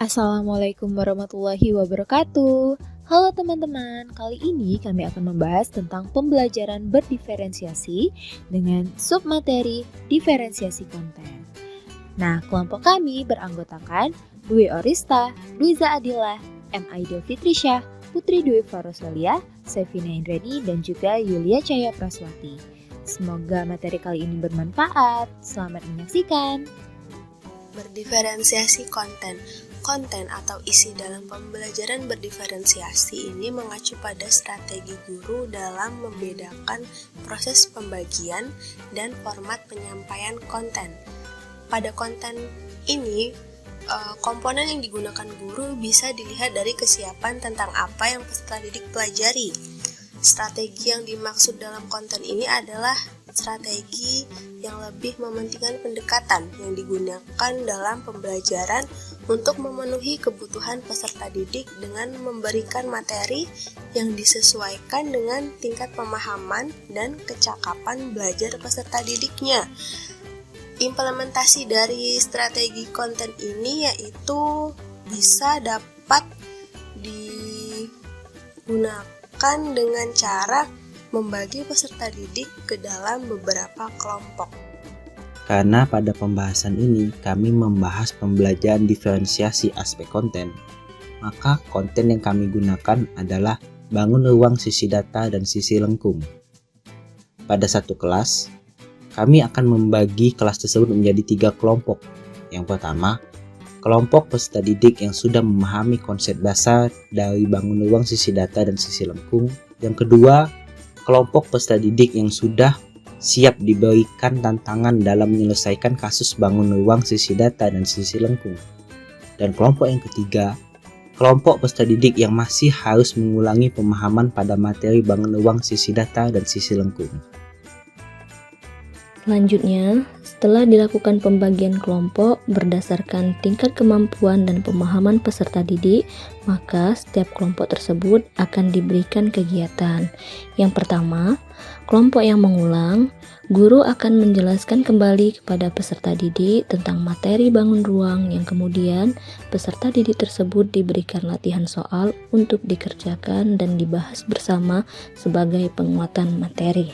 Assalamualaikum warahmatullahi wabarakatuh. Halo teman-teman, kali ini kami akan membahas tentang pembelajaran berdiferensiasi dengan submateri diferensiasi konten. Nah, kelompok kami beranggotakan Dwi Orista, Dwiza Adillah, M. Aidil Fitrisyah, Putri Dwi Farosalia, Sevina Indrani, dan juga Yulia Cahaya Praswati. Semoga materi kali ini bermanfaat. Selamat menyaksikan. Berdiferensiasi konten. Konten atau isi dalam pembelajaran berdiferensiasi ini mengacu pada strategi guru dalam membedakan proses pembagian dan format penyampaian konten. Pada konten ini, komponen yang digunakan guru bisa dilihat dari kesiapan tentang apa yang peserta didik pelajari. Strategi yang dimaksud dalam konten ini adalah strategi yang lebih mementingkan pendekatan yang digunakan dalam pembelajaran untuk memenuhi kebutuhan peserta didik dengan memberikan materi yang disesuaikan dengan tingkat pemahaman dan kecakapan belajar peserta didiknya. Implementasi dari strategi konten ini yaitu bisa dapat digunakan dengan cara membagi peserta didik ke dalam beberapa kelompok. Karena pada pembahasan ini kami membahas pembelajaran diferensiasi aspek konten, maka konten yang kami gunakan adalah bangun ruang sisi data dan sisi lengkung. Pada satu kelas, kami akan membagi kelas tersebut menjadi 3 kelompok. Yang pertama, kelompok peserta didik yang sudah memahami konsep dasar dari bangun ruang sisi data dan sisi lengkung. Yang kedua, kelompok peserta didik yang sudah siap diberikan tantangan dalam menyelesaikan kasus bangun ruang sisi data dan sisi lengkung. Dan kelompok yang ketiga, kelompok peserta didik yang masih harus mengulangi pemahaman pada materi bangun ruang sisi data dan sisi lengkung. Selanjutnya, setelah dilakukan pembagian kelompok berdasarkan tingkat kemampuan dan pemahaman peserta didik, maka setiap kelompok tersebut akan diberikan kegiatan. Yang pertama, kelompok yang mengulang, guru akan menjelaskan kembali kepada peserta didik tentang materi bangun ruang yang kemudian peserta didik tersebut diberikan latihan soal untuk dikerjakan dan dibahas bersama sebagai penguatan materi.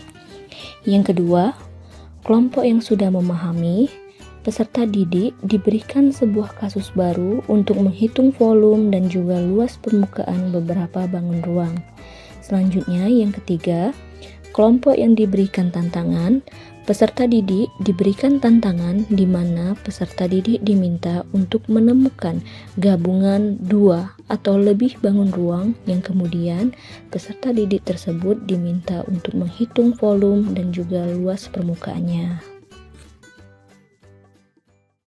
Yang kedua, kelompok yang sudah memahami, peserta didik diberikan sebuah kasus baru untuk menghitung volume dan juga luas permukaan beberapa bangun ruang. Selanjutnya, yang ketiga, kelompok yang diberikan tantangan, peserta didik diberikan tantangan di mana peserta didik diminta untuk menemukan gabungan 2 atau lebih bangun ruang yang kemudian peserta didik tersebut diminta untuk menghitung volume dan juga luas permukaannya.